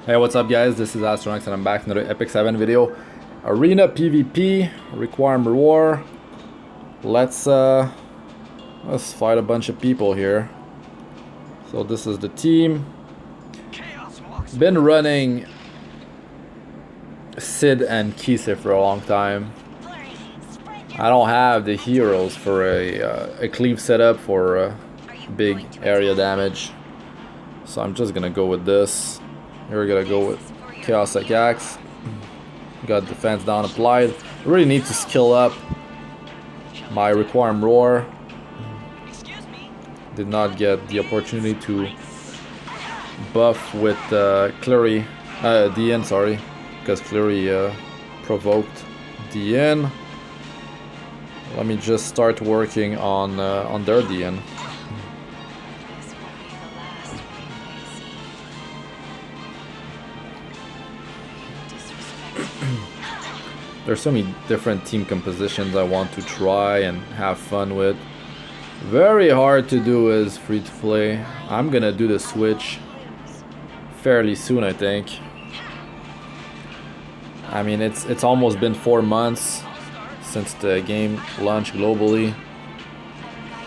Hey, what's up guys? This is Astranox and I'm back with another Epic 7 video. Arena PvP, Requiemroar. Let's fight a bunch of people here. So this is the team. Been running Cidd and Kise for a long time. I don't have the heroes for a cleave setup for big area damage. So I'm just gonna go with this. Here we're gonna go with Chaos Axe. Got defense down applied. I really need to skill up my Requiemroar. Did not get the opportunity to buff with Diene, sorry, because Cleary provoked Diene. Let me just start working on their Diene. There's so many different team compositions I want to try and have fun with. Very hard to do as free to play. I'm gonna do the switch fairly soon, I think. I mean, it's almost been 4 months since the game launched globally,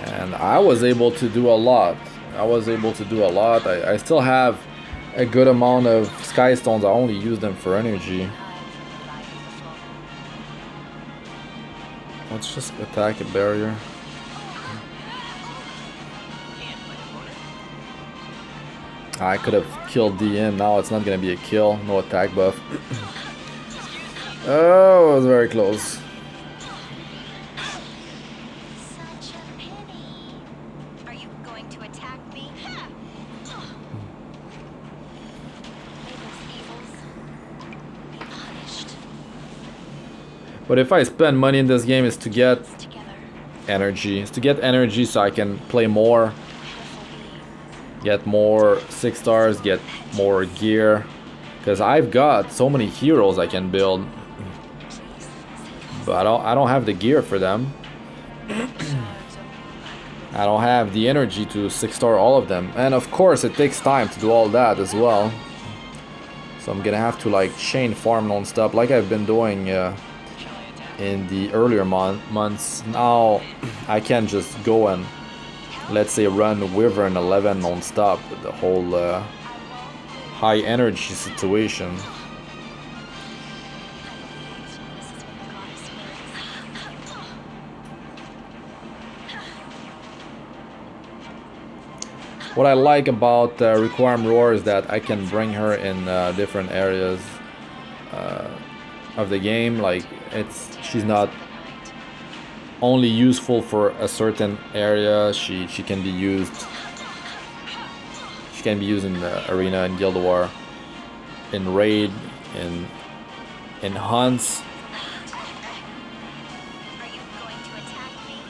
and I was able to do a lot. I still have a good amount of sky stones. I only use them for energy. Let's just attack a barrier. I could have killed Diene. Now it's not gonna be a kill. No attack buff. Oh, it was very close. Are you going to attack me? But if I spend money in this game, is to get energy. It's to get energy so I can play more. Get more 6 stars, get more gear. Because I've got so many heroes I can build. But I don't have the gear for them. I don't have the energy to 6 star all of them. And of course it takes time to do all that as well. So I'm gonna have to like chain farm non-stop like I've been doing in the earlier months. Now I can just go and, let's say, run Wyvern 11 non-stop with the whole high energy situation. What I like about Requiemroar is that I can bring her in different areas of the game. Like she's not only useful for a certain area. She can be used. She can be used in the arena, in Guild War, in raid, in hunts.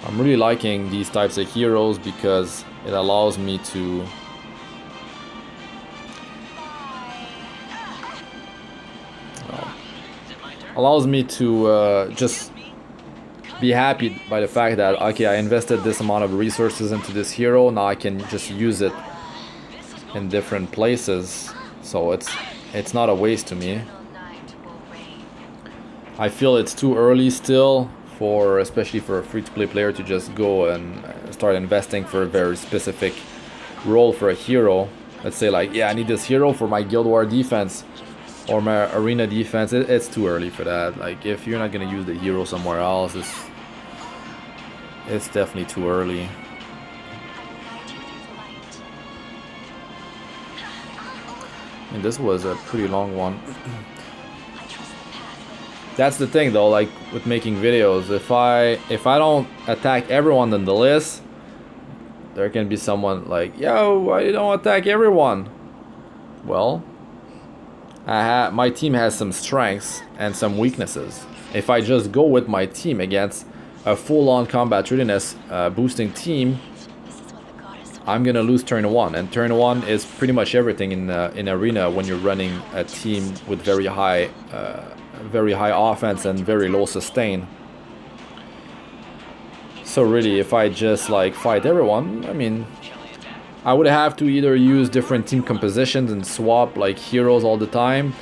I'm really liking these types of heroes because it allows me to just be happy by the fact that, okay, I invested this amount of resources into this hero, now I can just use it in different places, so it's not a waste to me. I feel it's too early still, especially for a free-to-play player, to just go and start investing for a very specific role for a hero. Let's say like, yeah, I need this hero for my Guild War defense or my arena defense. It's too early for that. Like, if you're not gonna use the hero somewhere else, it's definitely too early. And this was a pretty long one. That's the thing though, like with making videos, if I don't attack everyone on the list, there can be someone like, yo, why you don't attack everyone? Well, my team has some strengths and some weaknesses. If I just go with my team against a full-on combat readiness boosting team, I'm gonna lose turn 1, and turn 1 is pretty much everything in arena when you're running a team with very high offense and very low sustain. So really, if I just like fight everyone, I mean, I would have to either use different team compositions and swap like heroes all the time,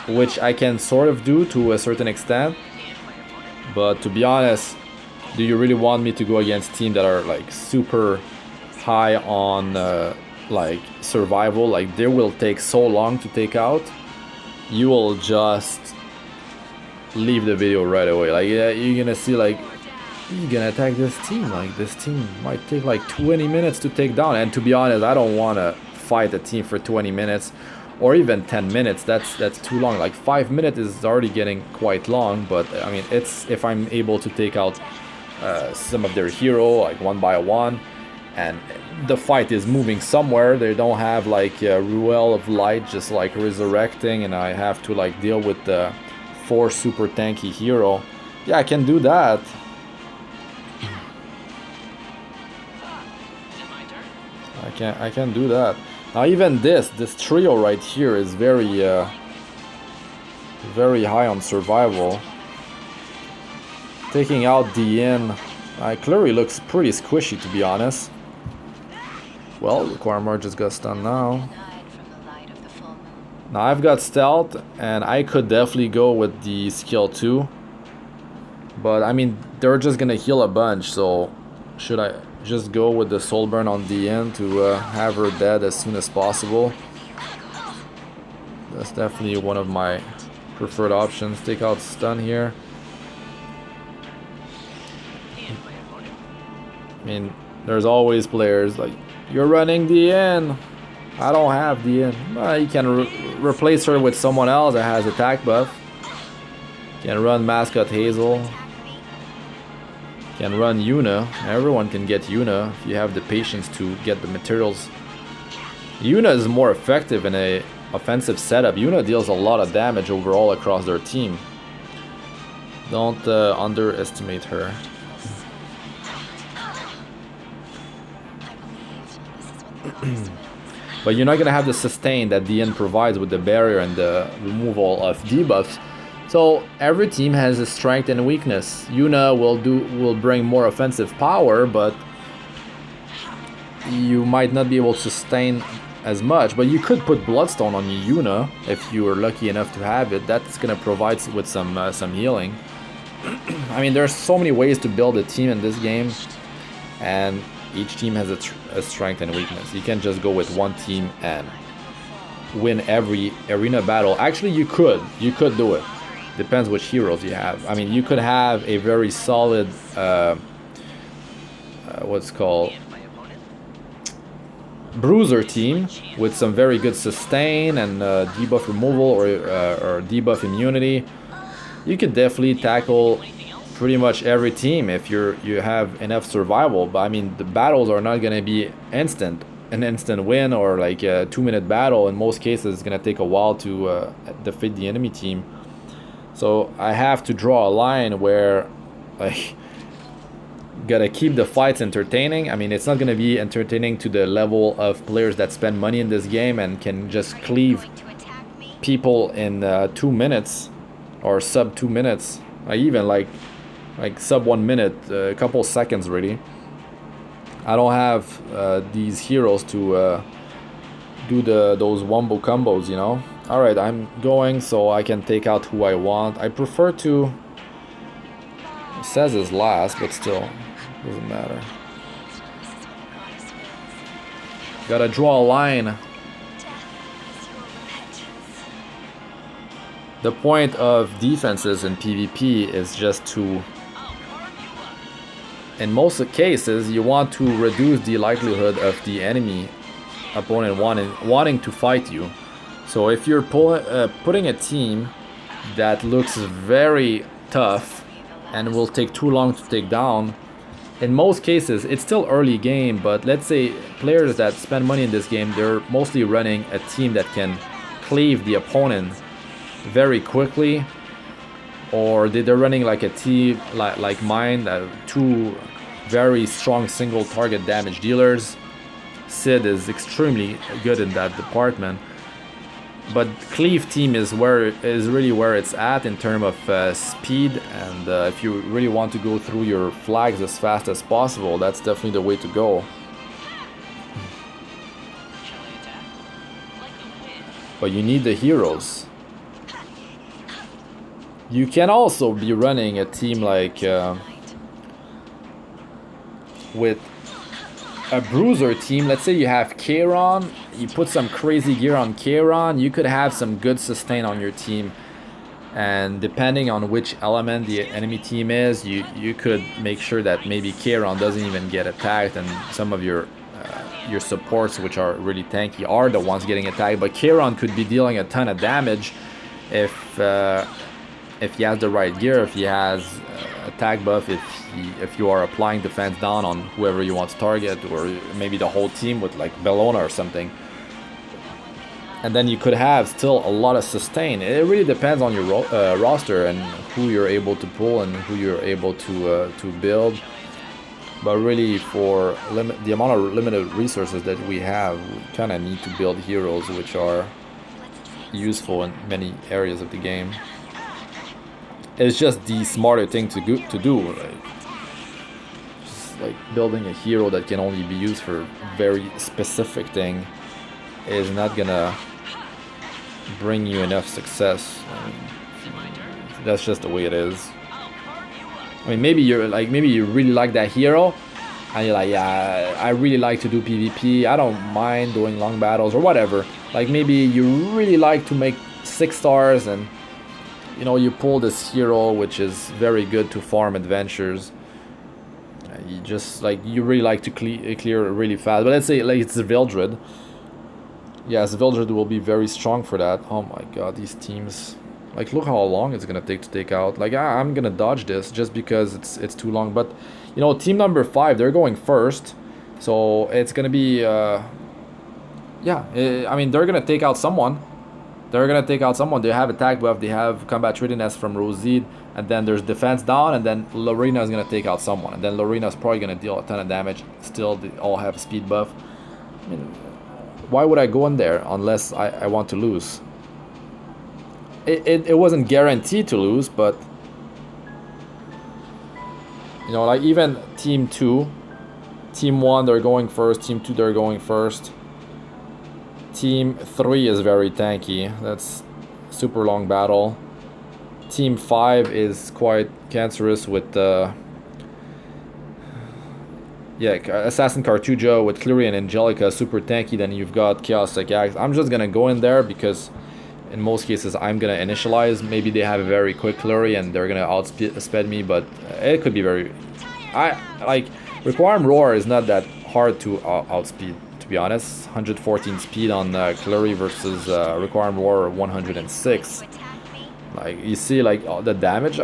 which I can sort of do to a certain extent. But to be honest, do you really want me to go against teams that are like super high on like survival? Like they will take so long to take out. You will just leave the video right away. Like yeah, you're gonna see like you're gonna attack this team. Like this team might take like 20 minutes to take down. And to be honest, I don't want to fight a team for 20 minutes or even 10 minutes. That's too long. Like 5 minutes is already getting quite long. But I mean, it's if I'm able to take out some of their hero like one by one, and the fight is moving somewhere. They don't have like a Ruel of Light just like resurrecting, and I have to like deal with the 4 super tanky hero. Yeah, I can do that. I can do that. Now even this trio right here is very high on survival. Taking out Diene clearly looks pretty squishy, to be honest. Well, Requiemroar just got stunned now. Now I've got stealth, and I could definitely go with the skill 2. But I mean, they're just gonna heal a bunch, so should I just go with the soul burn on Diene to have her dead as soon as possible? That's definitely one of my preferred options. Take out stun here. I mean, there's always players like, you're running Diene. I don't have Diene. You can replace her with someone else that has attack buff. You can run Mascot Hazel. You can run Yuna. Everyone can get Yuna if you have the patience to get the materials. Yuna is more effective in a offensive setup. Yuna deals a lot of damage overall across their team. Don't underestimate her. But you're not gonna have the sustain that Diene provides with the barrier and the removal of debuffs. So every team has a strength and weakness. Yuna will bring more offensive power, but you might not be able to sustain as much. But you could put Bloodstone on Yuna if you were lucky enough to have it. That's gonna provide with some healing. I mean, there's so many ways to build a team in this game, and each team has a strength and weakness. You can't just go with one team and win every arena battle. Actually, you could do it. Depends which heroes you have. I mean, you could have a very solid what's called bruiser team with some very good sustain and debuff removal or debuff immunity. You could definitely tackle pretty much every team if you have enough survival. But I mean, the battles are not gonna be an instant win or like a 2-minute battle. In most cases, it's gonna take a while to defeat the enemy team. So I have to draw a line where like gotta keep the fights entertaining. I mean, it's not gonna be entertaining to the level of players that spend money in this game and can just cleave people in 2 minutes or sub 2 minutes. Even like sub 1 minute, a couple seconds really. I don't have these heroes to do those wombo combos, you know. Alright, I'm going so I can take out who I want. I prefer to... It says it's last, but still, doesn't matter. Gotta draw a line. The point of defenses in PvP is just to... In most cases, you want to reduce the likelihood of the enemy opponent wanting to fight you. So if you're putting a team that looks very tough and will take too long to take down, in most cases, it's still early game, but let's say players that spend money in this game, they're mostly running a team that can cleave the opponent very quickly, or they're running like a team like mine, 2 very strong single target damage dealers. Cidd is extremely good in that department. But cleave team is really where it's at in terms of speed, and if you really want to go through your flags as fast as possible, that's definitely the way to go. but you need the heroes. You can also be running a team like with a bruiser team. Let's say you have Kayron, you put some crazy gear on Kayron, you could have some good sustain on your team. And depending on which element the enemy team is, you could make sure that maybe Kayron doesn't even get attacked, and some of your supports, which are really tanky, are the ones getting attacked. But Kayron could be dealing a ton of damage if he has the right gear, if he has attack buff, if you are applying defense down on whoever you want to target, or maybe the whole team with like Bellona or something. And then you could have still a lot of sustain. It really depends on your roster and who you're able to pull and who you're able to build. But really, for the amount of limited resources that we have, we kind of need to build heroes which are useful in many areas of the game. It's just the smarter thing to do. Just like building a hero that can only be used for very specific thing is not gonna bring you enough success. I mean, that's just the way it is. I mean, maybe you really like that hero, and you're like, yeah, I really like to do PvP. I don't mind doing long battles or whatever. Like maybe you really like to make 6 stars, and you know you pull this hero which is very good to farm adventures. You just like you really like to clear really fast. But let's say like it's Vildred. Yes, Vildred will be very strong for that. Oh my god, these teams. Like, look how long it's gonna take to take out. Like, I'm gonna dodge this just because it's too long. But, you know, team number 5, they're going first. So, it's gonna be, I mean, they're gonna take out someone. They're gonna take out someone. They have attack buff, they have combat readiness from Roside. And then there's defense down, and then Lorena is gonna take out someone. And then Lorena is probably gonna deal a ton of damage. Still, they all have speed buff. I mean, why would I go in there unless I want to lose? It wasn't guaranteed to lose, but you know, like even team 2, team 1 they're going first, team 2 they're going first, team 3 is very tanky. That's super long battle. Team 5 is quite cancerous with Assassin Cartuja with Cleary and Angelica, super tanky. Then you've got Chaos Axe. I'm just gonna go in there because in most cases I'm gonna initialize. Maybe they have a very quick Cleary and they're gonna outsped me, but it could be very... Requiemroar is not that hard to outspeed, to be honest. 114 speed on Cleary versus Requiemroar 106. Like, you see, like, the damage,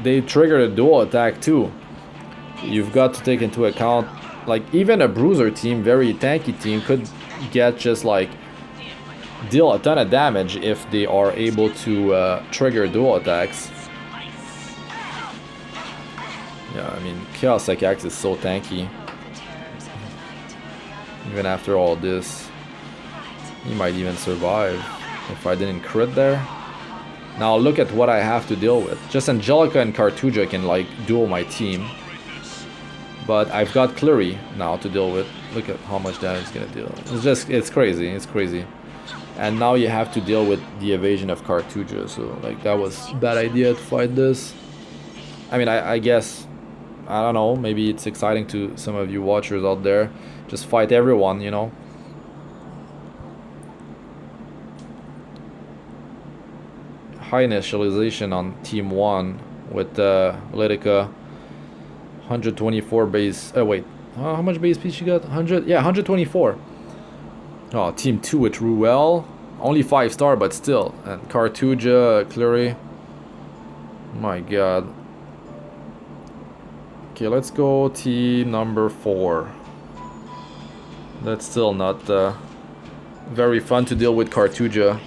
they trigger a dual attack too. You've got to take into account, like, even a bruiser team, very tanky team, could get just like deal a ton of damage if they are able to trigger dual attacks. Yeah, I mean, Chaos Axe is so tanky. Even after all this, he might even survive if I didn't crit there. Now look at what I have to deal with. Just Angelica and Cartuja can like duel my team. But I've got Cleary now to deal with. Look at how much damage it's gonna deal. It's crazy, it's crazy. And now you have to deal with the evasion of Cartuja. So like that was a bad idea to fight this. I mean, I guess, I don't know, maybe it's exciting to some of you watchers out there. Just fight everyone, you know. High initialization on team 1 with Lidica. 124 base. How much base speed she got? 100? Yeah, 124. Oh, team 2 with Ruel. Only 5 star, but still. And Cartuja, Cleary. My god. Okay, let's go team number 4. That's still not very fun to deal with Cartuja.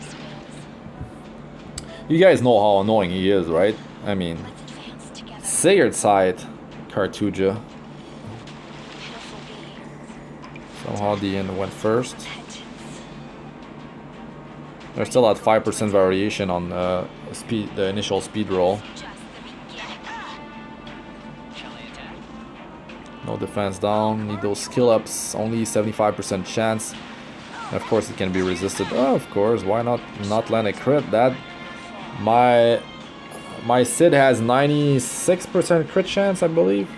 You guys know how annoying he is, right? I mean, Sigurd side Cartuja. Somehow Diene went first. They're still at 5% variation on the initial speed roll. No defense down. Need those skill ups. Only 75% chance. Of course, it can be resisted. Oh, of course, why not land a crit? That my Cidd has 96% crit chance, I believe.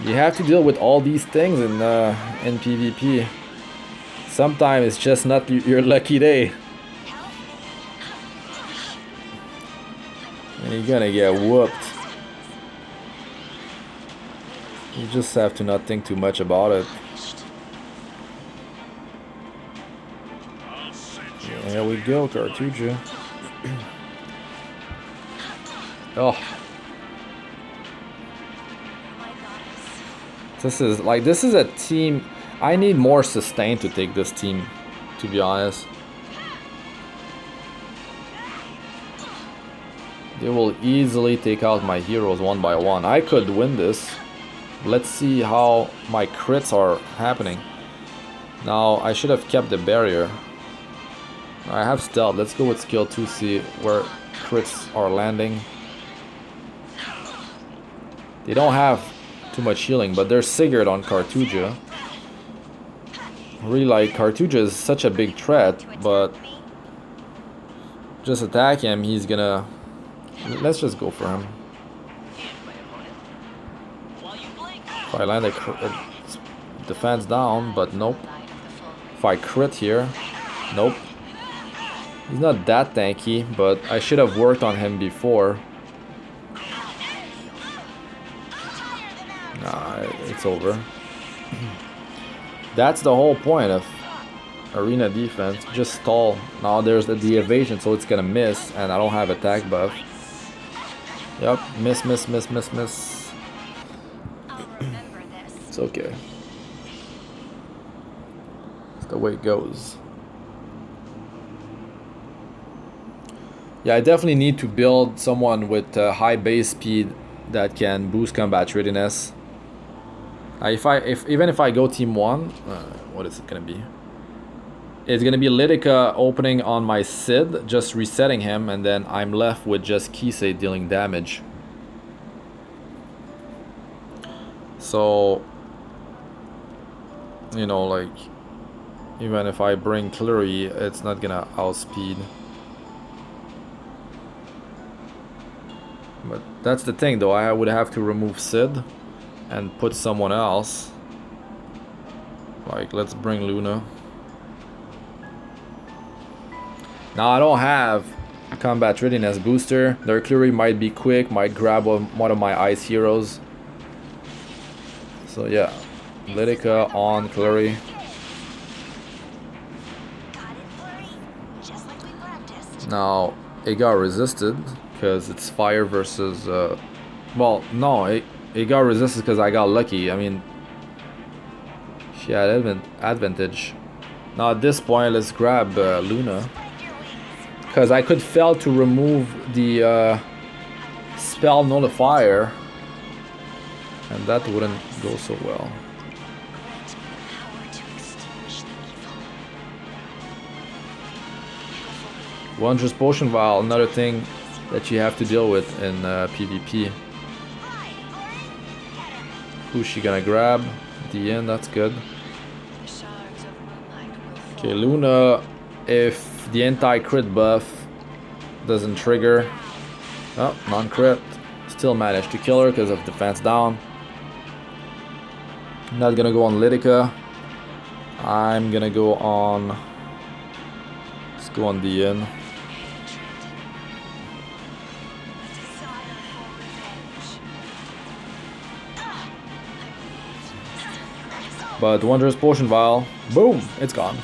You have to deal with all these things in PvP. Sometimes it's just not your lucky day. And you're gonna get whooped. You just have to not think too much about it. There we go, Cartuja. Oh. This is a team. I need more sustain to take this team, to be honest. They will easily take out my heroes one by one. I could win this. Let's see how my crits are happening. Now, I should have kept the barrier. I have stealth. Let's go with skill 2, see where crits are landing. They don't have too much healing, but they're Sigurd on Cartuja. Really, like, Cartuja is such a big threat, but just attack him, he's gonna... Let's just go for him. If I land a defense down, but nope. If I crit here, nope. He's not that tanky, but I should have worked on him before. Nah, it's over. That's the whole point of arena defense. Just stall. Now there's the evasion, so it's gonna miss, and I don't have attack buff. Yep, miss. It's okay. It's the way it goes. Yeah, I definitely need to build someone with high base speed that can boost combat readiness. Even if I go team 1, what is it gonna be? It's gonna be Lidica opening on my Cidd, just resetting him, and then I'm left with just Kise dealing damage. So, you know, like, even if I bring Cleary, it's not gonna outspeed. But that's the thing, though. I would have to remove Cidd and put someone else. Like, let's bring Luna. Now, I don't have a combat readiness booster. Their Cleary might be quick, might grab one of my ice heroes. So, yeah. Lidica on Cleary. Now, it got resisted because it's fire versus... well, no, it got resisted because I got lucky. I mean, she had advantage. Now, at this point, let's grab Luna. Because I could fail to remove the spell nullifier, and that wouldn't go so well. Wondrous Potion Vial, another thing that you have to deal with in PvP. Who's she gonna grab? Diene, that's good. Okay, Luna, if the anti-crit buff doesn't trigger. Oh, non-crit. Still managed to kill her because of defense down. Not gonna go on Lidica. I'm gonna go on... Let's go on Diene. But Wondrous Potion Vial, boom, it's gone.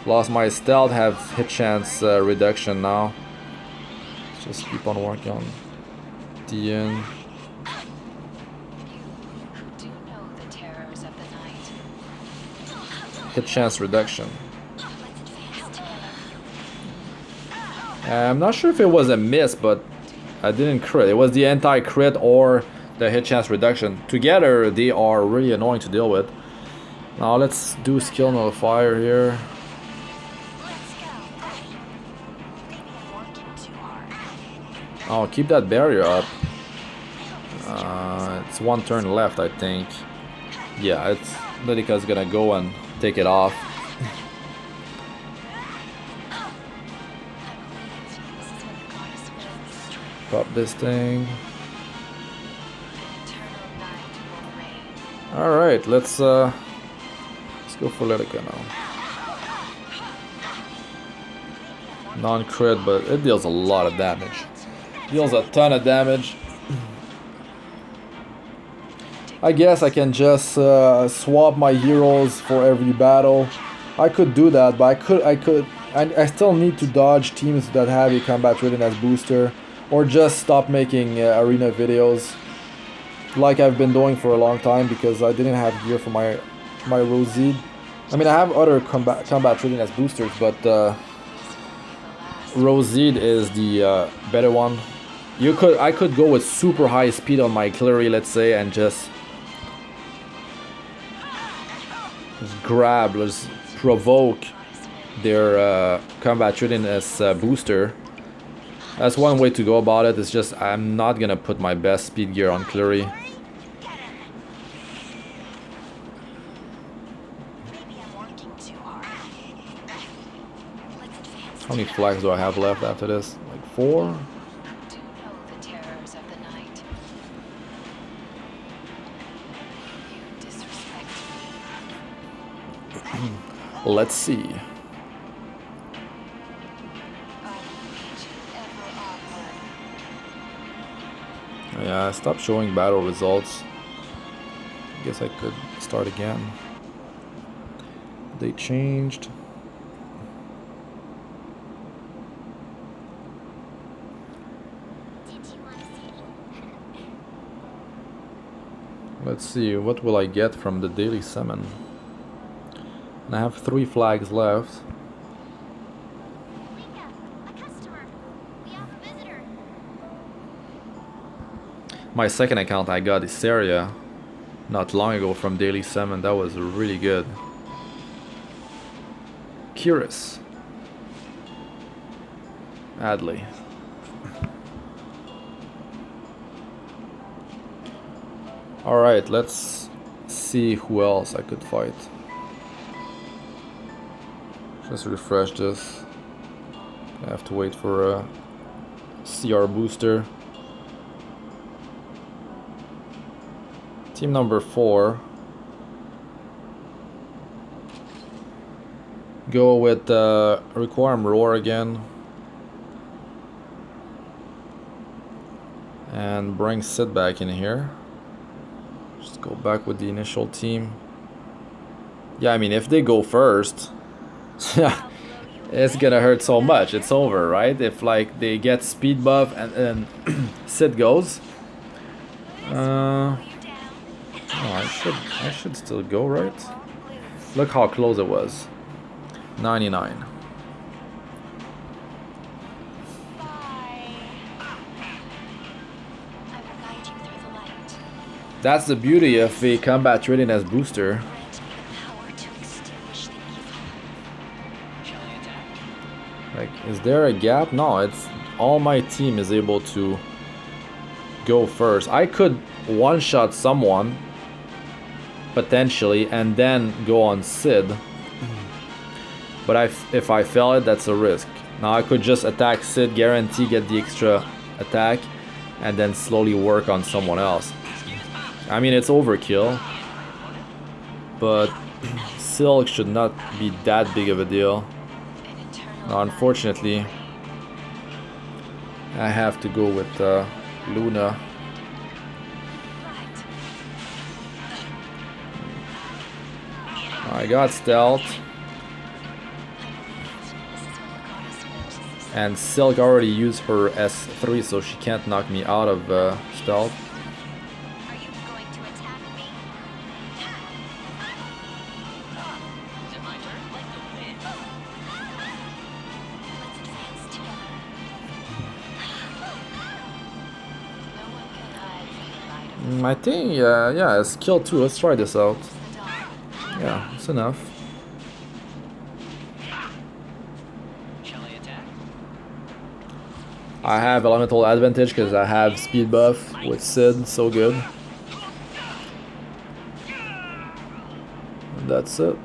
Lost my stealth, have hit chance reduction now. Just keep on working on Diene. Hit chance reduction. I'm not sure if it was a miss, but I didn't crit. It was the anti-crit or the hit chance reduction. Together, they are really annoying to deal with. Now let's do skill nullifier here. Oh, keep that barrier up. It's one turn left, I think. Yeah, it's Lilika's gonna go and take it off. Pop this thing. Alright, let's go for Lilika now. Non-crit, but it deals a lot of damage. Deals a ton of damage. I guess I can just swap my heroes for every battle. I could do that, but I still need to dodge teams that have a combat readiness booster, or just stop making arena videos like I've been doing for a long time, because I didn't have gear for my Cidd. I mean, I have other combat readiness boosters, but Cidd is the better one. I could go with super high speed on my Cleary, let's say, and just grab, let's provoke their combat readiness booster. That's one way to go about it. It's just I'm not gonna put my best speed gear on Cleary. How many flags do I have left after this? Like 4? Let's see. Yeah, I stopped showing battle results. Guess I could start again. They changed. Let's see, what will I get from the daily summon? And I have 3 flags left. My second account, I got Isaria not long ago from daily summon. That was really good. Curious. Adley. Alright, let's see who else I could fight. Just refresh this. I have to wait for a CR booster. Team number 4. Go with Requiemroar again. And bring Cidd back in here. Just go back with the initial team. Yeah, I mean, if they go first, it's gonna hurt so much. It's over, right? If like they get speed buff and then Cidd goes. Oh, I should still go, right? Look how close it was. 99. That's the beauty of a combat readiness booster. Like, is there a gap? No, it's all my team is able to go first. I could one-shot someone potentially and then go on Cidd, but if I fail it, that's a risk. Now I could just attack Cidd, guarantee get the extra attack, and then slowly work on someone else. I mean, it's overkill, but Silk should not be that big of a deal. Now, unfortunately, I have to go with Luna. I got stealth, and Silk already used her S3, so she can't knock me out of stealth. I think, yeah, skill 2. Let's try this out. Yeah, it's enough. I have elemental advantage because I have speed buff with Cidd, so good. And that's it.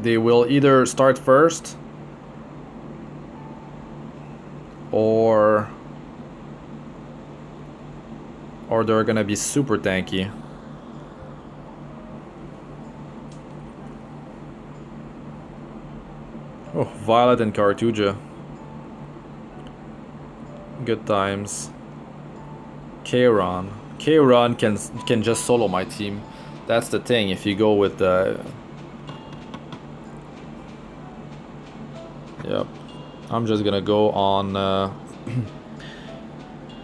They will either start first or they're gonna be super tanky. Oh, Violet and Cartuja. Good times. Kayron. Kayron can just solo my team. That's the thing. If you go with the yep. I'm just gonna go on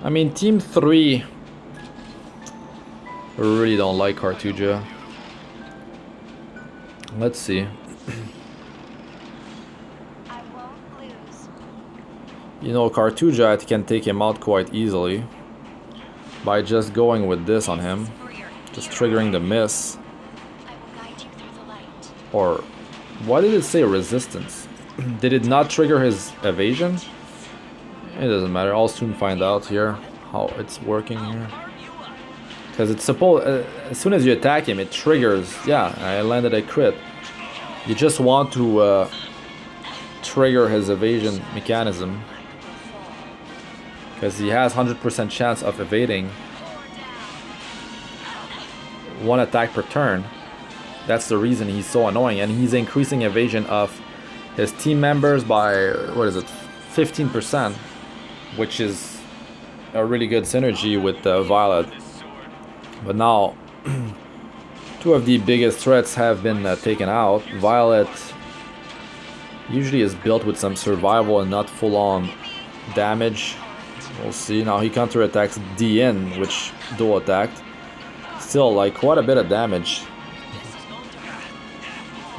I mean team 3 really don't like Cartuja. Let's see. I won't lose. You know, Cartuja, I can take him out quite easily by just going with this on him, just triggering the miss. I will guide you through the light. Or why did it say resistance? Did it not trigger his evasion? It doesn't matter. I'll soon find out here how it's working here. Because it's supposed, as soon as you attack him, it triggers. Yeah, I landed a crit. You just want to trigger his evasion mechanism. Because he has 100% chance of evading one attack per turn. That's the reason he's so annoying. And he's increasing evasion of his team members by, what is it, 15%. Which is a really good synergy with Violet. But now, two of the biggest threats have been taken out. Violet usually is built with some survival and not full-on damage. We'll see. Now he counterattacks Diene, which dual attacked. Still, like, quite a bit of damage.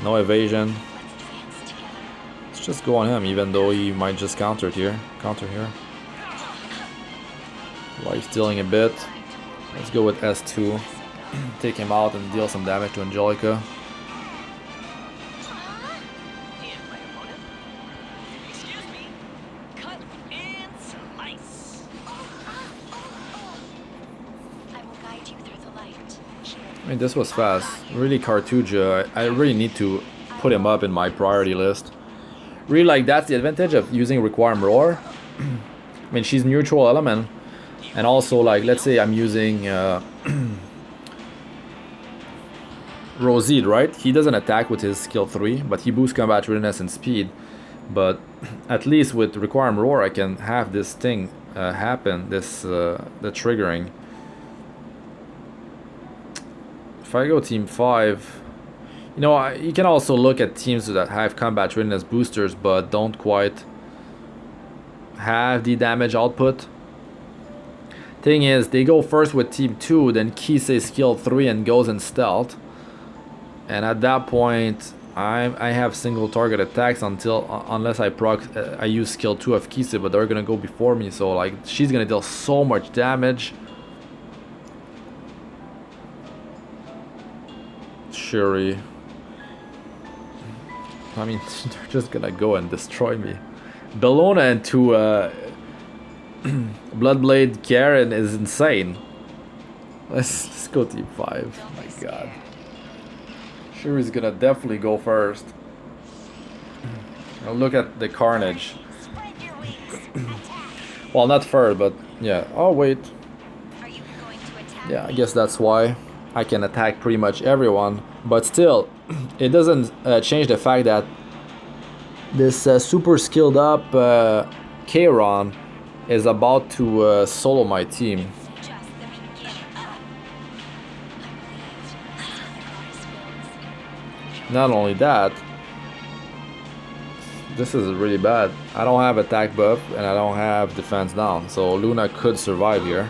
No evasion. Let's just go on him, even though he might just counter here. Life stealing a bit. Let's go with S2. Take him out and deal some damage to Angelica. I mean, this was fast. Really, Cartuja, I really need to put him up in my priority list. Really, like, that's the advantage of using Requiemroar. I mean, she's neutral element. And also, like, let's say I'm using Cidd, right? He doesn't attack with his skill 3, but he boosts combat readiness and speed. But at least with Requiemroar, I can have this thing happen, this the triggering. If I go team 5, you know, you can also look at teams that have combat readiness boosters, but don't quite have the damage output. Thing is, they go first with team 2, then Kise skill 3 and goes in stealth. And at that point, I have single target attacks unless I use skill 2 of Kise, but they're gonna go before me, so like she's gonna deal so much damage. Shuri. I mean, they're just gonna go and destroy me. Bellona into Bloodblade Karen is insane. Let's go team 5. Oh my god. Shuri's gonna definitely go first. Now look at the carnage. Well, not first, but yeah. Oh wait. Yeah, I guess that's why I can attack pretty much everyone. But still, it doesn't change the fact that this super skilled up Kayron is about to solo my team. Not only that, this is really bad. I don't have attack buff and I don't have defense down, so Luna could survive here.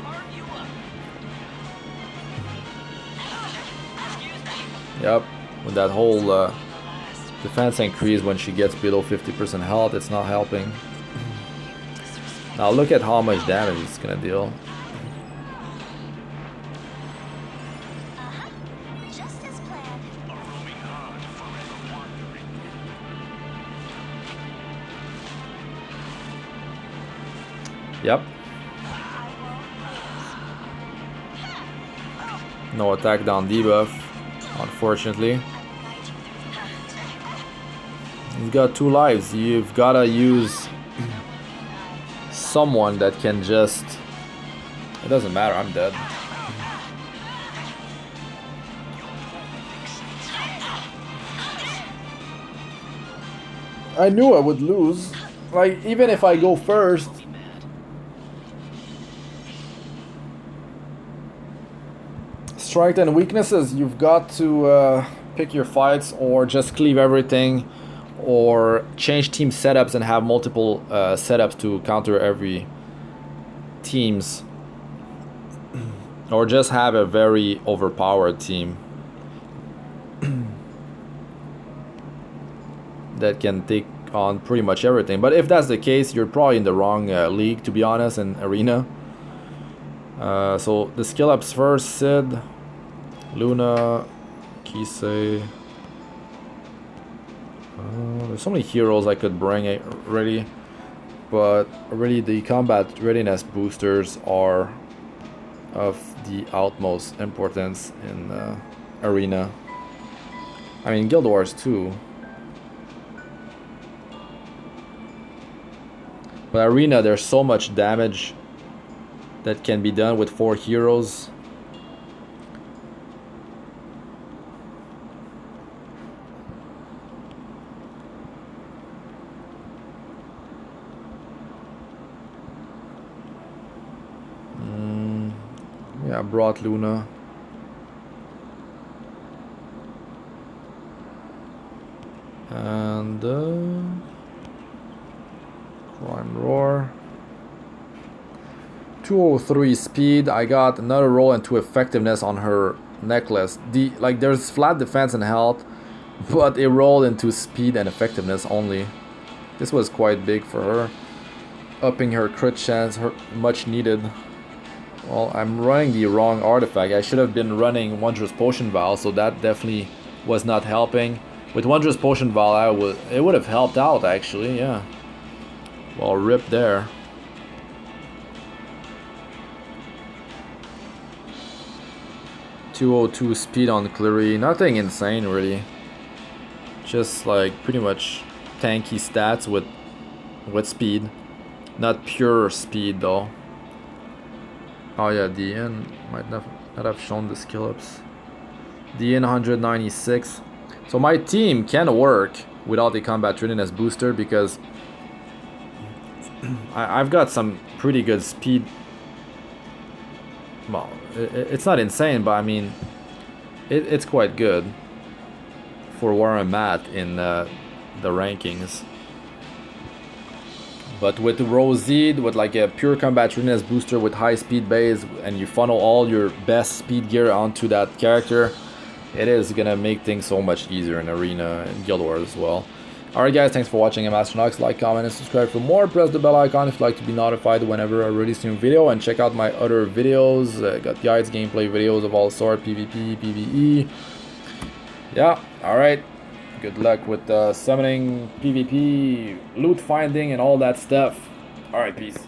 Yep, with that whole defense increase when she gets below 50% health, it's not helping. Now look at how much damage it's gonna deal. Yep. I won't lose. No attack down debuff, unfortunately. I will guide you through the light. You've got 2 lives. You've gotta use someone that can just... It doesn't matter, I'm dead. I knew I would lose. Like, even if I go first. Strength and weaknesses, you've got to pick your fights or just cleave everything or change team setups and have multiple setups to counter every teams, or just have a very overpowered team that can take on pretty much everything. But if that's the case, you're probably in the wrong league, to be honest, in Arena. So the skill ups first: Cidd, Luna, Kise. There's so many heroes I could bring already, but really the combat readiness boosters are of the utmost importance in Arena. I mean, Guild Wars too. But Arena, there's so much damage that can be done with 4 heroes. Yeah, I brought Luna. And Requiemroar. 203 speed. I got another roll into effectiveness on her necklace. There's flat defense and health, but it rolled into speed and effectiveness only. This was quite big for her, upping her crit chance, much needed. Well, I'm running the wrong artifact. I should have been running Wondrous Potion Vial, so that definitely was not helping. With Wondrous Potion Vial, it would have helped out actually, yeah. Well, rip there. .202 speed on Cleary, nothing insane really. Just like pretty much tanky stats with speed. Not pure speed though. Oh yeah, Diene might not have shown the skill ups. Diene 196. So my team can work without the combat readiness booster because I've got some pretty good speed. Well, it's not insane, but I mean, it's quite good for where I'm at in the rankings. But with Cidd, with like a pure combat readiness booster with high speed base, and you funnel all your best speed gear onto that character, it is gonna make things so much easier in Arena and Guild Wars as well. Alright guys, thanks for watching. I'm Astranox. Like, comment, and subscribe for more. Press the bell icon if you'd like to be notified whenever I release a new video. And check out my other videos. Got guides, gameplay videos of all sorts, PvP, PvE. Yeah, alright. Good luck with summoning, PvP, loot finding, and all that stuff. Alright, peace.